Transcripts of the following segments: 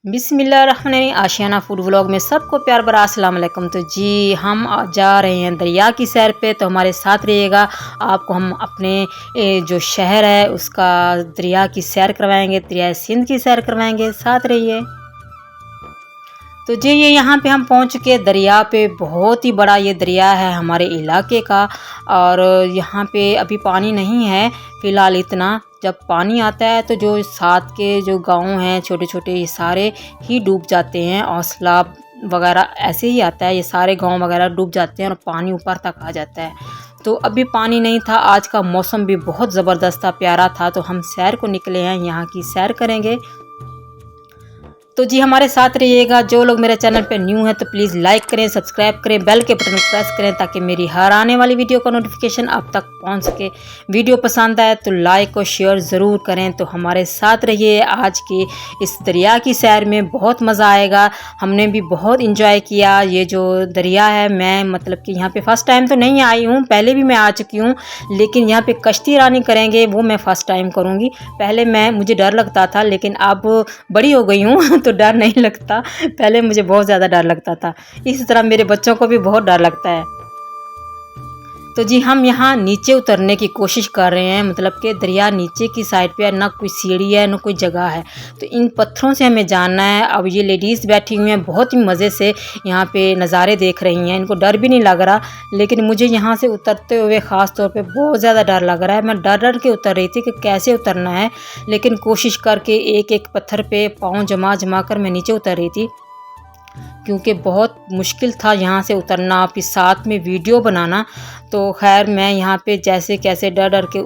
बिस्मिल्लाहिर्रहमानिर्रहीम। आशियाना food vlog में सबको प्यार भरा अस्सलाम वालेकुम। तो जी हम जा रहे हैं दरिया की सैर पे, तो हमारे साथ रहिएगा। आपको हम अपने जो शहर है उसका दरिया की सैर करवाएंगे, दरिया सिंध की सैर करवाएंगे, साथ रहिए। तो जी ये यहाँ पे हम पहुँच चुके हैं दरिया पे। बहुत ही बड़ा ये दरिया है हमारे इलाके का, और यहाँ पे अभी पानी नहीं है फ़िलहाल इतना। जब पानी आता है तो जो साथ के जो गांव हैं छोटे छोटे, ये सारे ही डूब जाते हैं। औसला वगैरह ऐसे ही आता है, ये सारे गांव वगैरह डूब जाते हैं और पानी ऊपर तक आ जाता है। तो अभी पानी नहीं था। आज का मौसम भी बहुत ज़बरदस्त था, प्यारा था। तो हम सैर को निकले हैं, यहाँ की सैर करेंगे। तो जी हमारे साथ रहिएगा। जो लोग मेरे चैनल पे न्यू हैं तो प्लीज़ लाइक करें, सब्सक्राइब करें, बेल के बटन को प्रेस करें ताकि मेरी हर आने वाली वीडियो का नोटिफिकेशन आप तक पहुंच सके। वीडियो पसंद आए तो लाइक और शेयर ज़रूर करें। तो हमारे साथ रहिए आज की इस दरिया की सैर में, बहुत मज़ा आएगा। हमने भी बहुत इंजॉय किया। ये जो दरिया है, मैं मतलब कि यहाँ पर फ़र्स्ट टाइम तो नहीं आई हूँ, पहले भी मैं आ चुकी हूँ, लेकिन यहाँ पर कश्ती रानी करेंगे वो मैं फ़र्स्ट टाइम करूँगी। पहले मुझे डर लगता था, लेकिन अब बड़ी हो गई हूँ तो डर नहीं लगता। पहले मुझे बहुत ज़्यादा डर लगता था। इसी तरह मेरे बच्चों को भी बहुत डर लगता है। तो जी हम यहाँ नीचे उतरने की कोशिश कर रहे हैं, मतलब कि दरिया नीचे की साइड पे है, ना कोई सीढ़ी है ना कोई जगह है। तो इन पत्थरों से हमें जाना है। अब ये लेडीज़ बैठी हुई हैं, बहुत ही मज़े से यहाँ पे नज़ारे देख रही हैं। इनको डर भी नहीं लग रहा, लेकिन मुझे यहाँ से उतरते हुए ख़ास तौर पे बहुत ज़्यादा डर लग रहा है। मैं डर डर के उतर रही थी कि कैसे उतरना है, लेकिन कोशिश करके एक एक पत्थर पे पाँव जमा जमा कर मैं नीचे उतर रही थी, क्योंकि बहुत मुश्किल था यहाँ से उतरना, फिर साथ में वीडियो बनाना। तो खैर मैं यहाँ पे जैसे कैसे डर डर के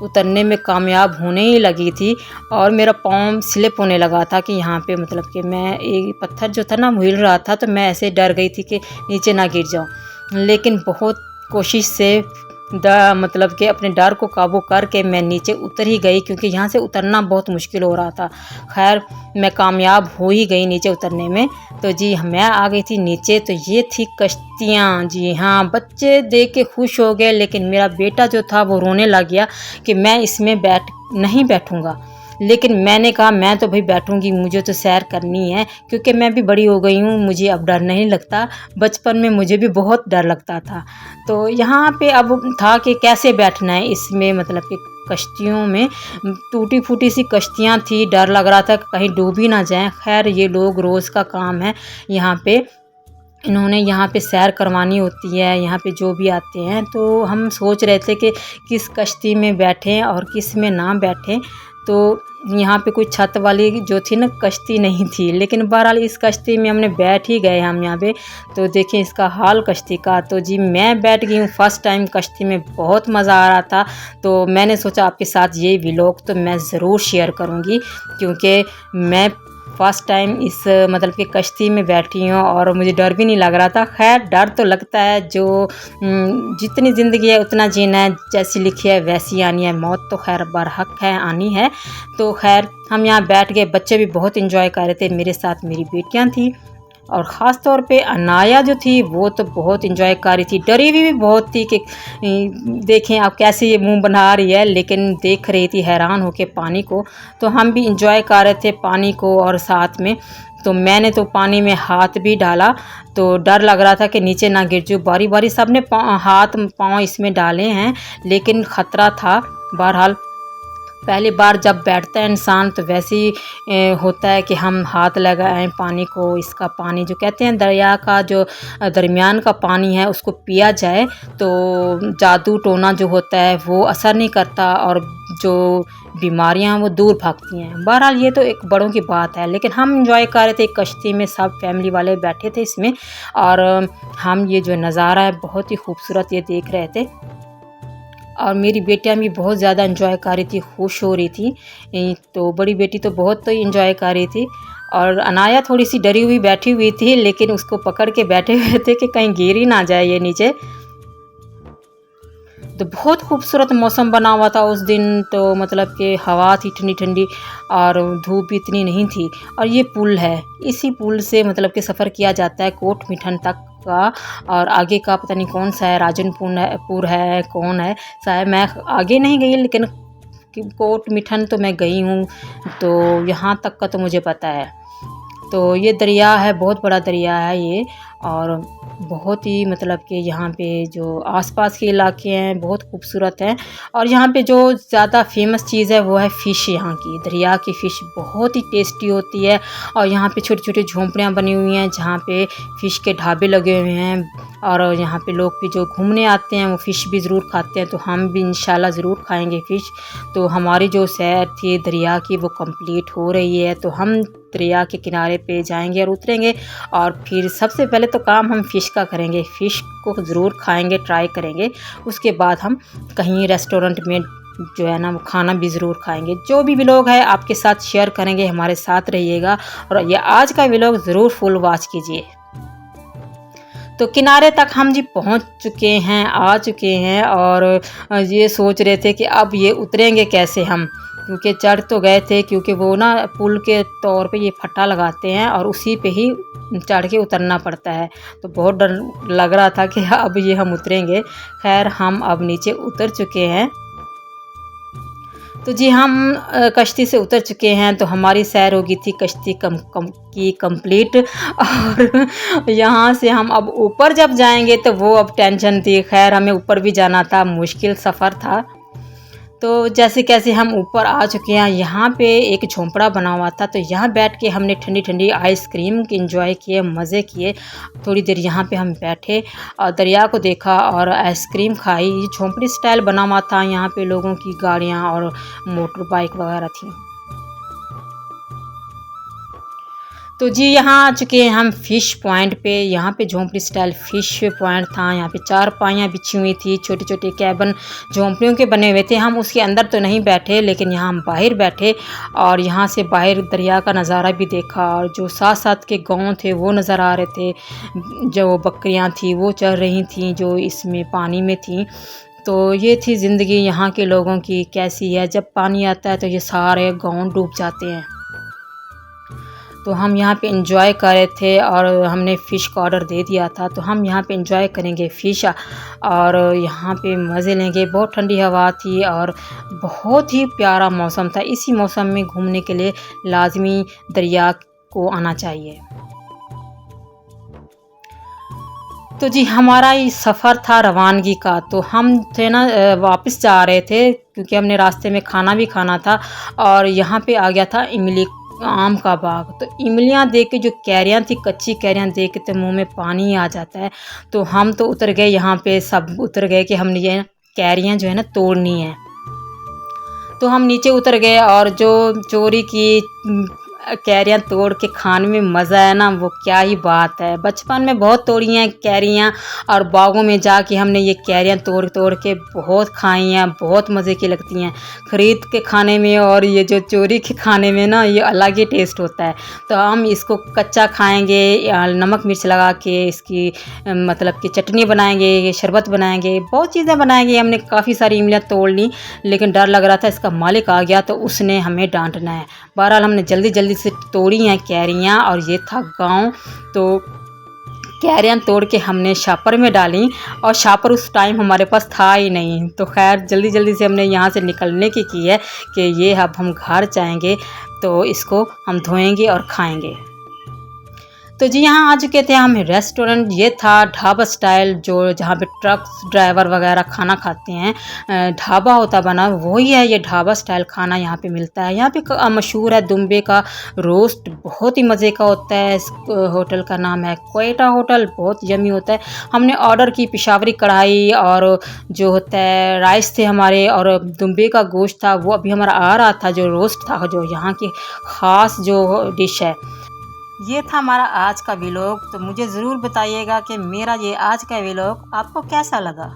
उतरने में कामयाब होने ही लगी थी, और मेरा पाँव स्लिप होने लगा था कि यहाँ पे मतलब कि मैं एक पत्थर जो था ना हिल रहा था, तो मैं ऐसे डर गई थी कि नीचे ना गिर जाऊँ। लेकिन बहुत कोशिश से मतलब कि अपने डर को काबू करके मैं नीचे उतर ही गई, क्योंकि यहाँ से उतरना बहुत मुश्किल हो रहा था। खैर मैं कामयाब हो ही गई नीचे उतरने में। तो जी मैं आ गई थी नीचे। तो ये थी कश्तियाँ। जी हाँ, बच्चे देख के खुश हो गए, लेकिन मेरा बेटा जो था वो रोने लग गया कि मैं इसमें नहीं बैठूँगा। लेकिन मैंने कहा मैं तो भाई बैठूंगी, मुझे तो सैर करनी है, क्योंकि मैं भी बड़ी हो गई हूँ, मुझे अब डर नहीं लगता। बचपन में मुझे भी बहुत डर लगता था। तो यहाँ पे अब था कि कैसे बैठना है इसमें, मतलब कि कश्तियों में टूटी फूटी सी कश्तियाँ थी, डर लग रहा था कहीं डूब ही ना जाएं। खैर ये लोग रोज़ का काम है यहाँ पे, इन्होंने यहाँ पे सैर करवानी होती है यहाँ पे जो भी आते हैं। तो हम सोच रहे थे कि किस कश्ती में बैठें और किस में ना बैठें। तो यहाँ पे कोई छत वाली जो थी ना कश्ती नहीं थी, लेकिन बहरहाल इस कश्ती में हमने बैठ ही गए हम यहाँ पे। तो देखें इसका हाल कश्ती का। तो जी मैं बैठ गई हूँ फर्स्ट टाइम कश्ती में, बहुत मज़ा आ रहा था। तो मैंने सोचा आपके साथ ये व्लॉग तो मैं ज़रूर शेयर करूँगी, क्योंकि मैं फ़र्स्ट टाइम इस मतलब कि कश्ती में बैठी हूँ और मुझे डर भी नहीं लग रहा था। खैर डर तो लगता है, जो जितनी ज़िंदगी है उतना जीना है, जैसी लिखी है वैसी आनी है, मौत तो खैर बरहक है, आनी है। तो खैर हम यहाँ बैठ गए, बच्चे भी बहुत इंजॉय कर रहे थे, मेरे साथ मेरी बेटियाँ थी, और ख़ास तौर पे अनाया जो थी वो तो बहुत इंजॉय कर रही थी। डरी हुई भी बहुत थी कि देखें आप कैसे ये मुंह बना रही है, लेकिन देख रही थी हैरान होके पानी को। तो हम भी इंजॉय कर रहे थे पानी को, और साथ में तो मैंने तो पानी में हाथ भी डाला। तो डर लग रहा था कि नीचे ना गिर जाऊँ। बारी बारी सब ने हाथ पाँव इसमें डाले हैं, लेकिन ख़तरा था। बहरहाल पहली बार जब बैठता है इंसान तो वैसे ही होता है कि हम हाथ लगाएं पानी को। इसका पानी जो कहते हैं दरिया का जो दरमियान का पानी है उसको पिया जाए तो जादू टोना जो होता है वो असर नहीं करता, और जो बीमारियां वो दूर भागती हैं। बहरहाल ये तो एक बड़ों की बात है, लेकिन हम इंजॉय कर रहे थे कश्ती में, सब फैमिली वाले बैठे थे इसमें, और हम ये जो नज़ारा है बहुत ही खूबसूरत ये देख रहे थे। और मेरी बेटियां भी बहुत ज़्यादा इंजॉय कर रही थी, खुश हो रही थी। तो बड़ी बेटी तो बहुत इंजॉय कर रही थी, और अनाया थोड़ी सी डरी हुई बैठी हुई थी, लेकिन उसको पकड़ के बैठे हुए थे कि कहीं गिर ही ना जाए ये नीचे। तो बहुत खूबसूरत मौसम बना हुआ था उस दिन, तो मतलब कि हवा थी ठंडी ठंडी और धूप भी इतनी नहीं थी। और ये पुल है, इसी पुल से मतलब कि सफ़र किया जाता है कोट मिठन तक का। और आगे का पता नहीं कौन सा है, राजनपुर है कौन है, शायद मैं आगे नहीं गई, लेकिन कोट मिठन तो मैं गई हूँ, तो यहाँ तक का तो मुझे पता है। तो ये दरिया है, बहुत बड़ा दरिया है ये, और बहुत ही मतलब कि यहाँ पे जो आसपास के इलाके हैं बहुत खूबसूरत हैं। और यहाँ पे जो ज़्यादा फेमस चीज़ है वो है फ़िश। यहाँ की दरिया की फ़िश बहुत ही टेस्टी होती है। और यहाँ पे छोटी छोटी झोंपड़ियाँ बनी हुई हैं जहाँ पे फ़िश के ढाबे लगे हुए हैं, और यहाँ पे लोग भी जो घूमने आते हैं वो फ़िश भी ज़रूर खाते हैं। तो हम भी इंशाल्लाह ज़रूर खाएंगे फ़िश। तो हमारी जो सैर थी दरिया की वो कंप्लीट हो रही है, तो हम दरिया के किनारे पे जाएंगे और उतरेंगे। और फिर सबसे पहले तो काम हम फ़िश का करेंगे, फ़िश को ज़रूर खाएंगे, ट्राई करेंगे। उसके बाद हम कहीं रेस्टोरेंट में जो है ना वो खाना भी ज़रूर खाएंगे। जो भी व्लॉग है आपके साथ शेयर करेंगे, हमारे साथ रहिएगा और ये आज का व्लॉग ज़रूर फुल वॉच कीजिए। तो किनारे तक हम जी पहुंच चुके हैं, आ चुके हैं, और ये सोच रहे थे कि अब ये उतरेंगे कैसे हम, क्योंकि चढ़ तो गए थे, क्योंकि वो ना पुल के तौर पे ये फट्टा लगाते हैं और उसी पे ही चढ़ के उतरना पड़ता है। तो बहुत डर लग रहा था कि अब ये हम उतरेंगे। खैर हम अब नीचे उतर चुके हैं। तो जी हम कश्ती से उतर चुके हैं, तो हमारी सैर हो गई थी कश्ती की कंप्लीट। और यहाँ से हम अब ऊपर जब जाएंगे तो वो अब टेंशन थी। खैर हमें ऊपर भी जाना था, मुश्किल सफ़र था। तो जैसे कैसे हम ऊपर आ चुके हैं, यहाँ पे एक झोंपड़ा बना हुआ था, तो यहाँ बैठ के हमने ठंडी ठंडी आइसक्रीम इंजॉय किए, मज़े किए। थोड़ी देर यहाँ पे हम बैठे और दरिया को देखा और आइसक्रीम खाई। ये झोंपड़ी स्टाइल बना हुआ था, यहाँ पे लोगों की गाड़ियाँ और मोटर बाइक वगैरह थी। तो जी यहाँ आ चुके हैं हम फ़िश पॉइंट पे। यहाँ पे झोंपड़ी स्टाइल फ़िश पॉइंट था। यहाँ पे चारपाइयाँ बिछी हुई थी, छोटे छोटे कैबन झोंपड़ियों के बने हुए थे। हम उसके अंदर तो नहीं बैठे, लेकिन यहाँ हम बाहर बैठे और यहाँ से बाहर दरिया का नज़ारा भी देखा। और जो साथ साथ के गांव थे वो नज़र आ रहे थे, जो बकरियाँ थी वो चल रही थी जो इसमें पानी में थी। तो ये थी ज़िंदगी यहाँ के लोगों की कैसी है। जब पानी आता है तो ये सारे गाँव डूब जाते हैं। तो हम यहाँ पे इंजॉय कर रहे थे और हमने फ़िश का ऑर्डर दे दिया था। तो हम यहाँ पे इंजॉय करेंगे फ़िश और यहाँ पे मज़े लेंगे। बहुत ठंडी हवा थी और बहुत ही प्यारा मौसम था। इसी मौसम में घूमने के लिए लाजमी दरिया को आना चाहिए। तो जी हमारा ये सफ़र था रवानगी का। तो हम थे ना वापस जा रहे थे, क्योंकि हमने रास्ते में खाना भी खाना था। और यहाँ पे आ गया था इमली आम का बाग। तो इमलियाँ देख के, जो कैरियाँ थी, कच्ची कैरियाँ देख के तो मुंह में पानी आ जाता है। तो हम तो उतर गए, यहाँ पे सब उतर गए कि हमने ये कैरियाँ जो है ना तोड़नी है। तो हम नीचे उतर गए और जो चोरी की कैरियाँ तोड़ के खाने में मज़ा है ना, वो क्या ही बात है। बचपन में बहुत तोड़ी हैं कैरियाँ और बागों में जाके हमने ये कैरियाँ तोड़ तोड़ के बहुत खाई हैं। बहुत मज़े की लगती हैं ख़रीद के खाने में, और ये जो चोरी के खाने में ना ये अलग ही टेस्ट होता है। तो हम इसको कच्चा खाएंगे या नमक मिर्च लगा के इसकी मतलब कि चटनी बनाएंगे, शरबत बनाएंगे, बहुत चीज़ें बनाएंगे। हमने काफ़ी सारी इमलियाँ तोड़ ली, लेकिन डर लग रहा था इसका मालिक आ गया तो उसने हमें डांटना है। बहरहाल हमने जल्दी जल्दी से तोड़ी हैं कैरियाँ, और ये था गांव। तो कैरियाँ तोड़ के हमने शापर में डाली, और शापर उस टाइम हमारे पास था ही नहीं। तो खैर जल्दी जल्दी से हमने यहाँ से निकलने की है कि ये अब हम घर जाएंगे तो इसको हम धोएंगे और खाएंगे। तो जी यहाँ आ चुके थे हम रेस्टोरेंट। ये था ढाबा स्टाइल, जो जहाँ पे ट्रक ड्राइवर वगैरह खाना खाते हैं। ढाबा होता बना वही है, ये ढाबा स्टाइल खाना यहाँ पे मिलता है। यहाँ पे मशहूर है दुम्बे का रोस्ट, बहुत ही मज़े का होता है। इस होटल का नाम है क्वेटा होटल, बहुत यमी होता है। हमने ऑर्डर की पेशावरी कढ़ाई और जो होता है राइस थे हमारे, और दुम्बे का गोश्त था वो अभी हमारा आ रहा था। जो रोस्ट था, जो यहाँ की ख़ास जो डिश है। ये था हमारा आज का व्लॉग। तो मुझे ज़रूर बताइएगा कि मेरा ये आज का व्लॉग आपको कैसा लगा।